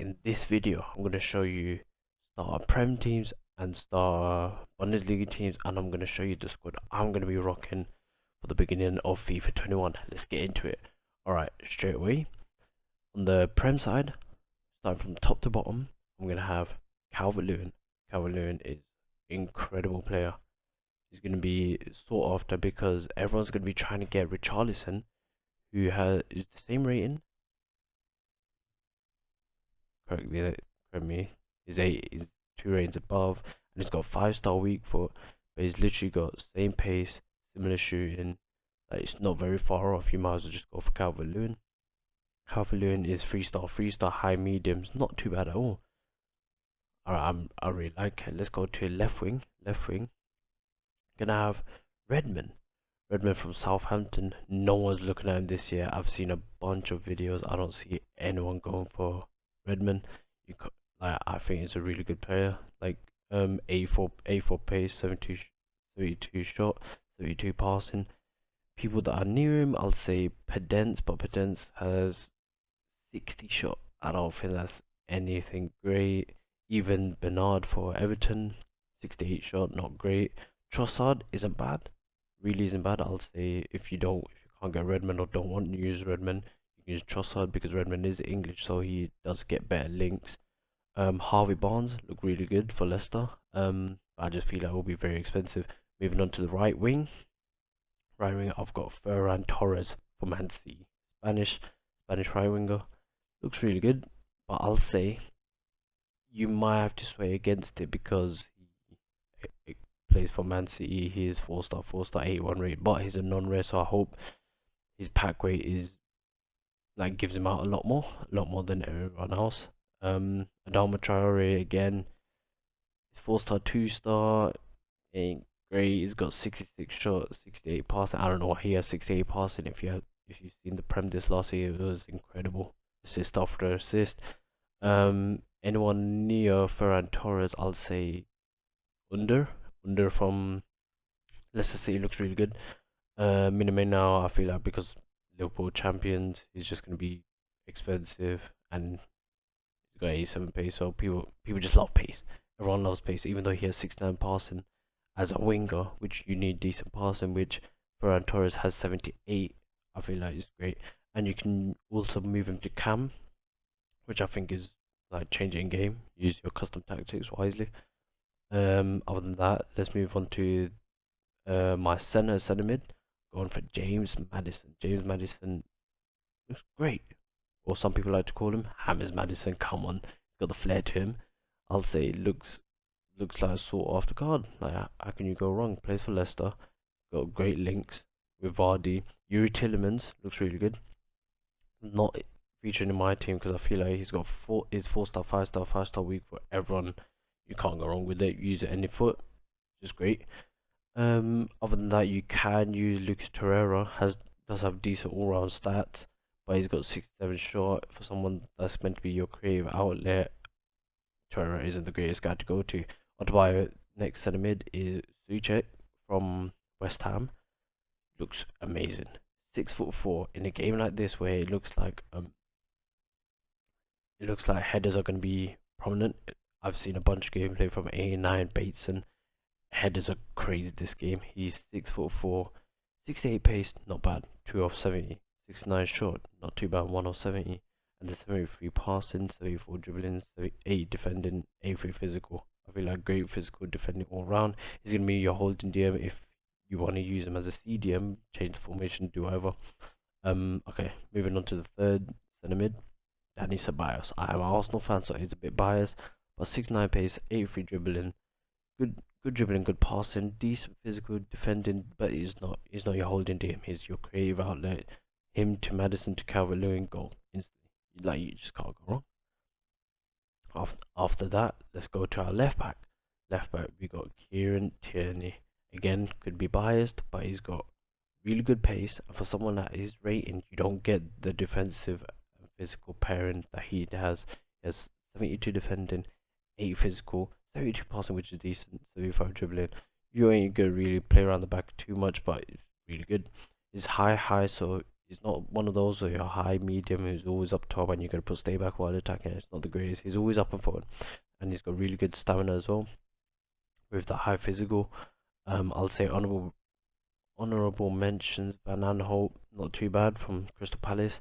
in this video, I'm going to show you star Prem teams and star Bundesliga teams, and I'm going to show you the squad I'm going to be rocking for the beginning of FIFA 21. Let's get into it. Alright, straight away. On the Prem side, starting from top to bottom, I'm going to have Calvert-Lewin. Calvert-Lewin is an incredible player. He's going to be sought after because everyone's going to be trying to get Richarlison, who is the same rating. Correct me. He's 2 ratings above, and he's got 5-star weak foot, but he's literally got same pace, similar shooting. Like, it's not very far off. You might as well just go for Calvert-Lewin. Calvert-Lewin is 3-star, high mediums, not too bad at all. Alright, I really like it. Let's go to left wing. Gonna have Redmond. Redmond from Southampton. No one's looking at him this year. I've seen a bunch of videos. I don't see anyone going for Redmond. I think it's a really good player. Like 84 pace, 72 shot, 72 passing. People that are near him, I'll say Pedence, but Pedence has 60 shot. I don't think that's anything great. Even Bernard for Everton, 68 shot, not great. Trossard isn't bad, really isn't bad. I'll say if you can't get Redmond or don't want to use Redmond, you can use Trossard because Redmond is English, so he does get better links. Harvey Barnes look really good for Leicester. I just feel like it will be very expensive. Moving on to the right wing. I've got Ferran Torres for Man City. Spanish right winger. Looks really good, but I'll say you might have to sway against it because he plays for Man City. He is 4-star, 81 rate, but he's a non-rare, so I hope his pack weight is gives him out a lot more than everyone else. Adama Traore again, 4-star, 2-star, ain't great. He's got 66 shots, 68 passing. I don't know why he has 68 passing. If you've seen the Prem this last year, it was incredible. Assist after assist. Anyone near Ferran Torres, I'll say under from Leicester City looks really good. Minamino, I feel like because Liverpool champions, he's just gonna be expensive, and he's got 87 pace, so people just love pace. Everyone loves pace, even though he has 69 passing as a winger, which you need decent passing, which Ferran Torres has 78. I feel like it's great, and you can also move him to cam, which I think is like changing game. Use your custom tactics wisely. Other than that, let's move on to my center mid. Going for James Madison. James Madison looks great, or some people like to call him Hammers Madison. Come on, he's got the flair to him. I'll say it looks like a sought after card. Like, how can you go wrong? Plays for Leicester, got great links with Vardy. Yuri Tillemans looks really good. Not featured in my team because I feel like he's got 4-star, 5-star weak for everyone. You can't go wrong with it. Use it any foot, just great. Other than that, you can use Lucas Torreira. Does have decent all-round stats, but he's got 67 shot. For someone that's meant to be your creative outlet, Torreira isn't the greatest guy to go to. On to my next centre mid is Souček from West Ham. Looks amazing. 6'4" in a game like this where it looks like headers are going to be prominent. I've seen a bunch of gameplay from A9 Bateson. Headers are crazy this game. He's 6'4", 68 pace, not bad. 2 off 70, 69 short, not too bad. 1 off 70, and the 73 passing, 74 dribbling, 78 defending, 83 physical. I feel like great physical defending all round. He's gonna be your holding DM if you want to use him as a CDM. Change the formation, do whatever. Okay, moving on to the third centre mid, Dani Ceballos. I am an Arsenal fan, so he's a bit biased, but 69 pace, 83 dribbling, good dribbling, good passing, decent physical defending, but he's not your holding DM. He's your creative outlet. Him to Madison to Calvert-Lewin, goal instantly. Like, you just can't go wrong. After that, let's go to our left back. We got Kieran Tierney. Again, could be biased, but he's got really good pace, and for someone that is rating, you don't get the defensive and physical pairing that he has. He has 72 defending, 8 physical, 72 passing, which is decent, 75 dribbling. You ain't gonna really play around the back too much, but it's really good. He's high, so He's not one of those who are high medium who's always up top and you're gonna put stay back while attacking. It's not the greatest. He's always up and forward, and he's got really good stamina as well with that high physical. I'll say honorable mentions. Van Aanholt, not too bad from Crystal Palace.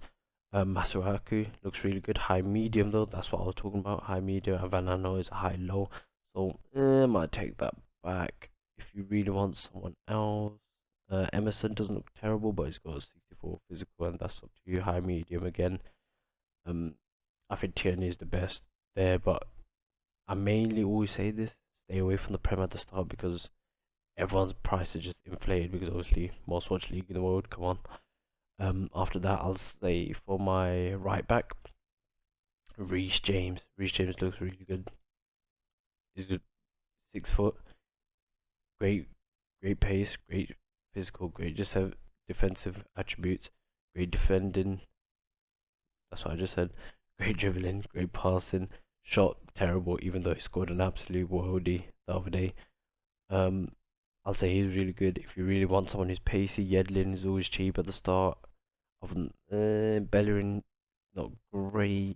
Masuaku looks really good. High medium though, that's what I was talking about. High medium, and Van Aanholt is a high low. So might take that back if you really want someone else. Emerson doesn't look terrible, but he's got a 64 physical, and that's up to you. High medium again. I think Tierney is the best there, but I mainly always say this: stay away from the Prem at the start because everyone's price is just inflated because obviously most watched league in the world. Come on. After that, I'll say for my right back, Reece James. Reece James looks really good. He's good, 6 foot, great pace, great physical, great just have defensive attributes, great defending. That's what I just said. Great dribbling, great passing. Shot terrible, even though he scored an absolute worldie the other day. I'll say he's really good. If you really want someone who's pacey, Yedlin is always cheap at the start. Bellerin, not great,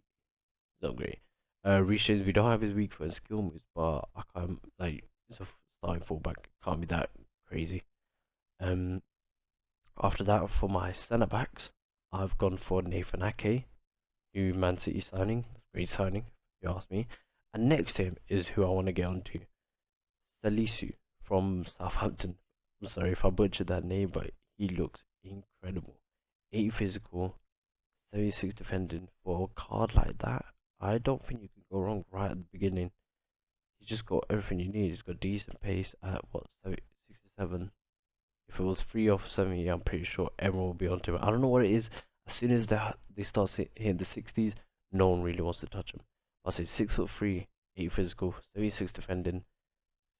not great. Reece James, we don't have his weak foot and skill moves, but I can't like it's a starting fullback. Can't be that crazy. Um, After that, for my centre backs, I've gone for Nathan Ake, new Man City signing. Great signing, if you ask me. And next to him is who I want to get onto, Salisu from Southampton. I'm sorry if I butchered that name, but he looks incredible. 8 physical, 76 defending. For a card like that, I don't think you can go wrong right at the beginning. He's just got everything you need. He's got decent pace at what, 67. If it was 3 off 70, I'm pretty sure everyone will be onto him. I don't know what it is. As soon as they start hitting the 60s, no one really wants to touch him. I'll say 6'3", 8 physical, 76 defending,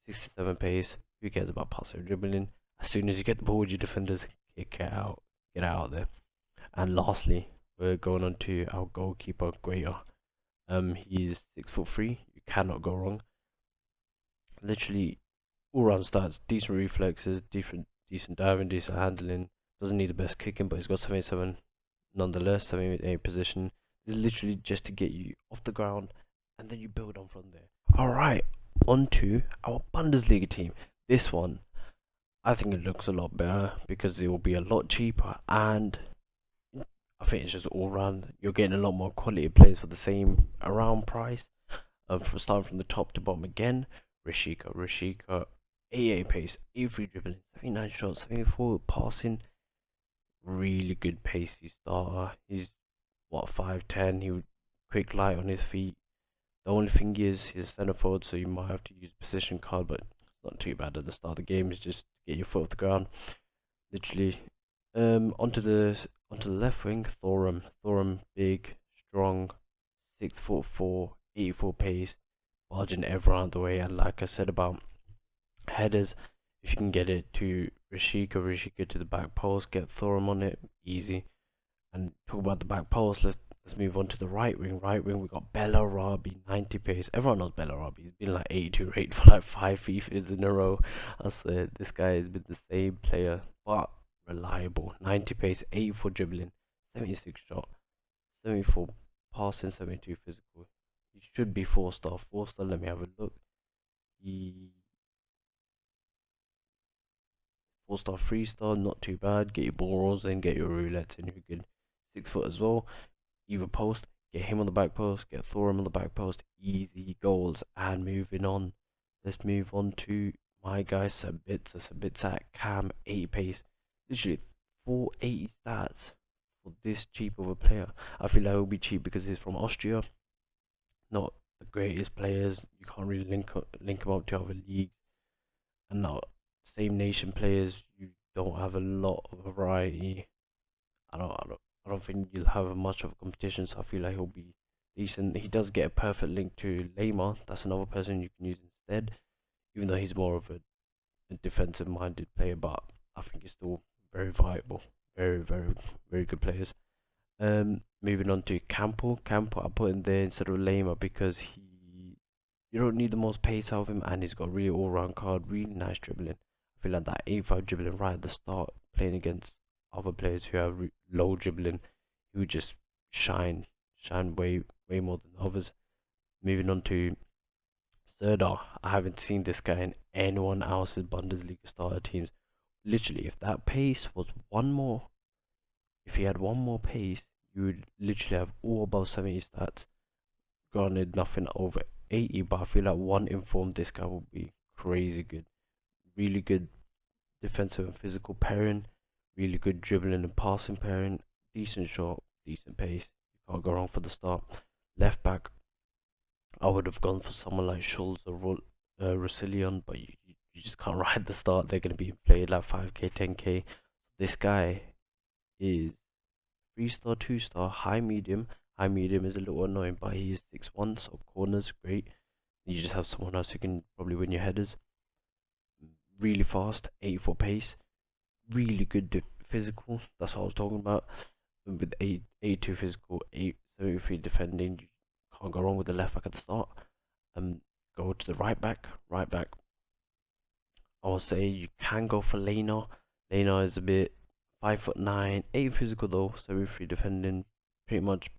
67 pace. Who cares about passive dribbling? As soon as you get the ball with your defenders, kick it out. Get out there. And lastly, we're going on to our goalkeeper, Guaita. He's 6'3". You cannot go wrong. Literally all round stats, decent reflexes, decent diving, decent handling. Doesn't need the best kicking, but he's got 77 nonetheless. 78 position. This is literally just to get you off the ground, and then you build on from there. All right, on to our Bundesliga team. This one, I think it looks a lot better because it will be a lot cheaper, and I think it's just all round. You're getting a lot more quality players for the same around price. Starting from the top to bottom again. Rishika, 88 pace, 83 dribbling, 79 shots, 74 passing. Really good pacey starter. He's what, 5'10". He would quick, light on his feet. The only thing is he's centre forward, so you might have to use position card, but it's not too bad at the start of the game. It's just get your foot off the ground. Literally. Onto the left wing, Thorum. Thorum, big, strong, 6'4", 84 pace, barging everyone out the way. And like I said about headers, if you can get it to Rishika to the back post, get Thorum on it, easy. And talk about the back post, let's move on to the right wing. Right wing, we got Bellarabi, 90 pace. Everyone knows Bellarabi. He's been like 82 rate for like 5 FIFAs in a row. I said this guy has been the same player, but reliable. 90 pace, 84 dribbling, 76 shot, 74 passing, 72 physical. He should be 4-star. 4-star. Let me have a look. He 4-star, 3-star, not too bad. Get your ball rolls in, get your roulettes in. Who good? 6 foot as well. Either post, get him on the back post, get Thorum on the back post, easy goals. And moving on, let's move on to my guy Sabitzer at Cam, 80 pace, literally 480 stats for this cheap of a player. I feel like he'll be cheap because he's from Austria, not the greatest players. You can't really link him up to other leagues, and now same nation players. You don't have a lot of variety. I don't think you'll have much of a competition, so I feel like he'll be decent. He does get a perfect link to Layma. That's another person you can use instead, even though he's more of a defensive-minded player. But I think he's still very viable. Very good players. Moving on to Campbell. Campbell I put in there instead of Layma because you don't need the most pace out of him, and he's got a really all-round card, really nice dribbling. I feel like that 85 dribbling right at the start, playing against other players who have low dribbling, who just shine way more than others. Moving on to Serdar, I haven't seen this guy in anyone else's Bundesliga starter teams. Literally, if that pace was one more, if he had one more pace, you would literally have all above 70 stats. Granted, nothing over 80, but I feel like one informed this guy will be crazy good. Really good defensive and physical pairing, really good dribbling and passing pairing, decent shot, decent pace. You can't go wrong for the start. Left back, I would have gone for someone like Schulz or Rosillion, but you just can't ride the start. They're going to be played like 5k, 10k. This guy is 3-star, 2-star, high medium. High medium is a little annoying, but he is 6'1", so corners, great. You just have someone else who can probably win your headers. Really fast, 84 pace. Really good physical, that's what I was talking about. With 82 physical, 73 defending, you can't go wrong with the left back at the start. Go to the right back. I will say you can go for Lena. Lena is a bit 5'9", 8 physical though, 73 defending, pretty much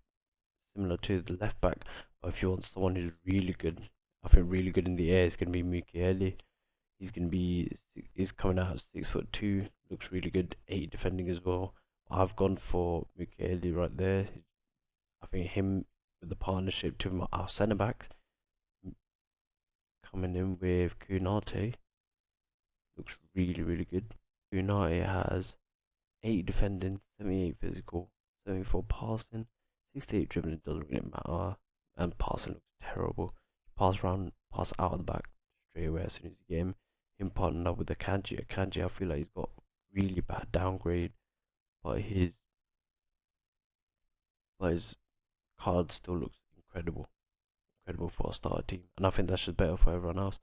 similar to the left back. But if you want someone who's really good, I think really good in the air, is going to be Mukiele. He's coming out at 6'2", looks really good, 8 defending as well. I've gone for Mukiele right there. I think him with the partnership to our centre backs coming in with Kunate looks really good. Kunate has 8 defending, 78 physical, 74 passing, 68 dribbling, doesn't really matter, and passing looks terrible. Pass out of the back straight away as soon as you get him partnered up with the Kanji. Kanji, I feel like he's got really bad downgrade, but his card still looks incredible for a starter team, and I think that's just better for everyone else.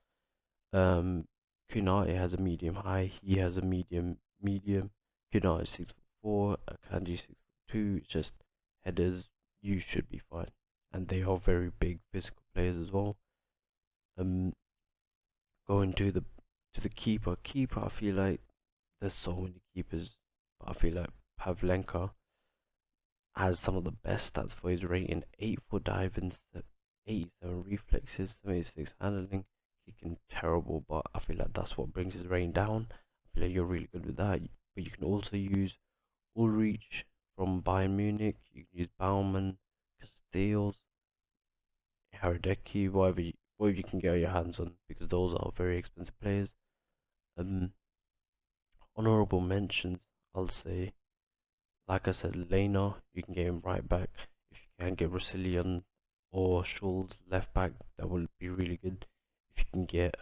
Kunate has a medium high, he has a medium. Kunate is 6'4", Kanji 6'2". It's just headers, you should be fine, and they are very big physical players as well. Going to the keeper. I feel like there's so many keepers, but I feel like Pavlenka has some of the best stats for his rating: 84 diving, 87 reflexes, 76 handling, kicking terrible, but I feel like that's what brings his rating down. I feel like you're really good with that, but you can also use Ulrich from Bayern Munich, you can use Baumann, Castells, Haradecki, whatever you can get your hands on, because those are very expensive players. Honorable mentions, I'll say, like I said, Lena, you can get him right back. If you can get Rosillion or Schulz left back, that will be really good. If you can get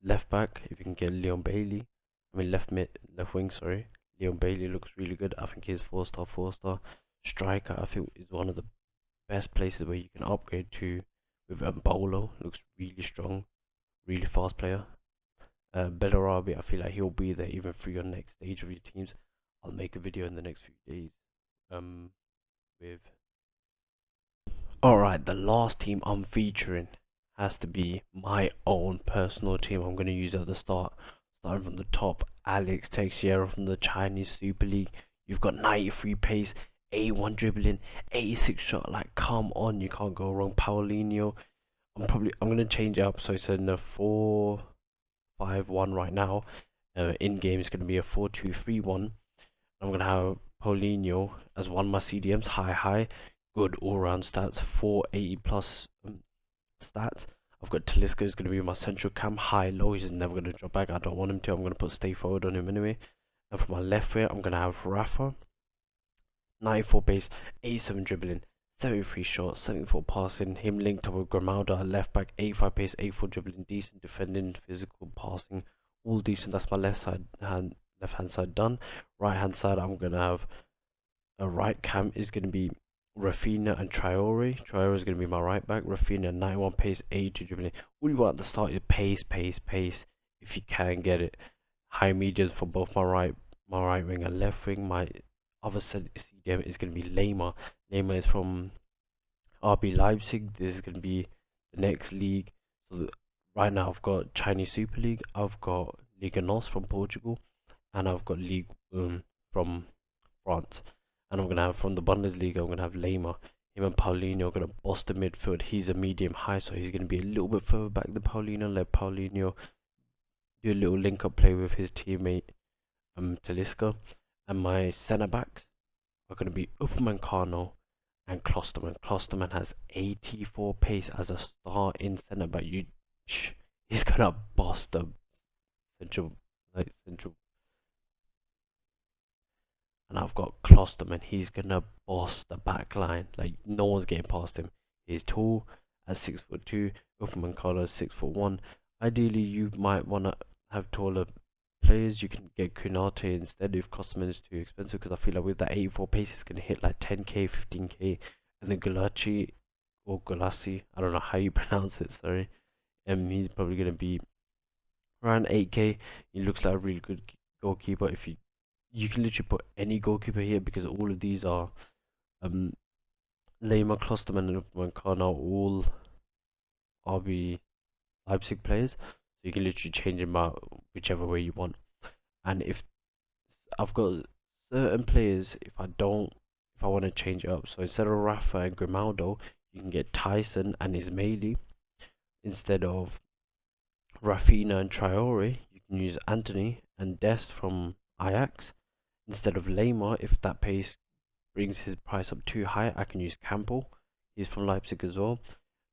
left back, if you can get Leon Bailey, left wing, sorry. Leon Bailey looks really good. I think he's 4-star. Striker, I think, is one of the best places where you can upgrade to with Bolo. Looks really strong, really fast player. Bellarabi, I feel like he'll be there even for your next stage of your teams. I'll make a video in the next few days with alright, the last team I'm featuring has to be my own personal team. I'm going to use at the start. Starting from the top, Alex Teixeira from the Chinese Super League. You've got 93 pace, 81 dribbling, 86 shot. Like, come on, you can't go wrong. Paulinho, I'm going to change it up, so it's in a 4-5-1 right now. In game it's going to be a 4-2-3-1. I'm going to have Paulinho as one of my CDMs, high, good all-round stats, 480 plus stats. I've got Talisca is going to be my central cam, high-low, he's never going to drop back, I don't want him to, I'm going to put stay forward on him anyway. And for my left wing, I'm going to have Rafa, 94 base, 87 dribbling, 73 shots, 74 passing, him linked up with Grimaldo at left back, 85 pace, 84 dribbling, decent defending, physical passing, all decent. That's my left hand side done. Right hand side, I'm going to have a right cam is going to be Rafinha and Traore. Traore is going to be my right back. Rafinha 91 pace, 82 dribbling. All you want at the start is pace. If you can get it. High mediums for both my right wing and left wing. My other CDM is going to be Lema. Lema is from RB Leipzig. This is going to be the next league. So right now I've got Chinese Super League. I've got Liga NOS from Portugal, and I've got League from France. And I'm gonna have from the Bundesliga, I'm gonna have Lema. Him and Paulinho are gonna boss the midfield. He's a medium high, so he's gonna be a little bit further back than Paulinho. Let Paulinho do a little link up play with his teammate Talisca. And my centre backs are gonna be Upamecano and Klosterman. Klosterman has 84 pace as a starting centre back. He's gonna boss the central. And I've got Klosterman. He's gonna boss the back line. Like no one's getting past him. He's tall at 6'2". Upamecano is 6'1". Ideally, you might wanna have taller players. You can get Kunate instead if Klosterman is too expensive, because I feel like with that 84 pace, it's gonna hit like 10k, 15k. And then Gulaci or Gulassi, I don't know how you pronounce it. Sorry. He's probably gonna be around 8k. He looks like a really good goalkeeper. If you can literally put any goalkeeper here, because all of these are Lema, Klosterman, and Upamecano are all RB Leipzig players, so you can literally change them out whichever way you want. And if I've got certain players, if I want to change it up, so instead of Rafa and Grimaldo, you can get Tyson and Ismaili. Instead of Rafinha and Traore, you can use Anthony and Dest from Ajax. Instead of Lema, if that pace brings his price up too high, I can use Campbell. He's from Leipzig as well.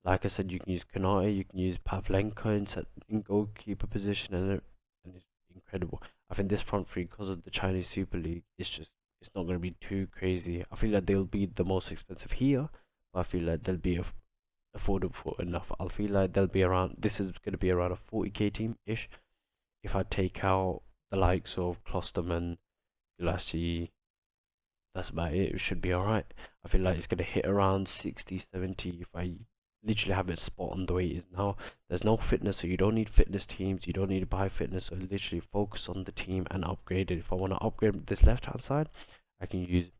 Like I said, you can use Konate, you can use Pavlenka in goalkeeper position, and it's incredible. I think this front three, because of the Chinese Super League, it's not going to be too crazy. I feel like they'll be the most expensive here, but I feel like they'll be affordable enough. I feel like they'll be around. This is going to be around a 40k team ish. If I take out the likes of Klosterman, Gulashi, that's about it. It should be alright. I feel like it's going to hit around 60, 70 if I literally have it spot on the way it is now. There's no fitness, so you don't need fitness teams. You don't need to buy fitness, so literally focus on the team and upgrade it. If I want to upgrade this left hand side, I can use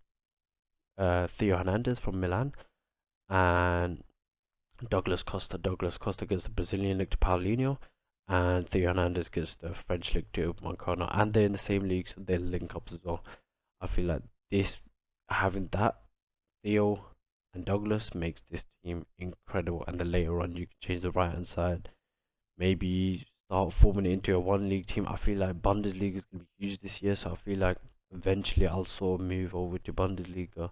Theo Hernandez from Milan and Douglas Costa. Douglas Costa gets the Brazilian league to Paulinho, and Theo Hernandez gets the French league to Upamecano. And they're in the same league, so they'll link up as well. I feel like having that Theo and Douglas makes this team incredible. And then later on, you can change the right hand side. Maybe start forming it into a one league team. I feel like Bundesliga is going to be huge this year, so I feel like eventually I'll sort of move over to Bundesliga,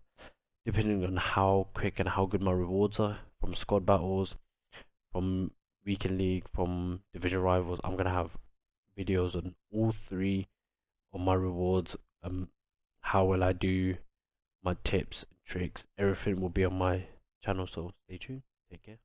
depending on how quick and how good my rewards are from squad battles, from weekend league, from division rivals. I'm gonna have videos on all three of my rewards. How will I do, my tips and tricks, everything will be on my channel, so stay tuned. Take care.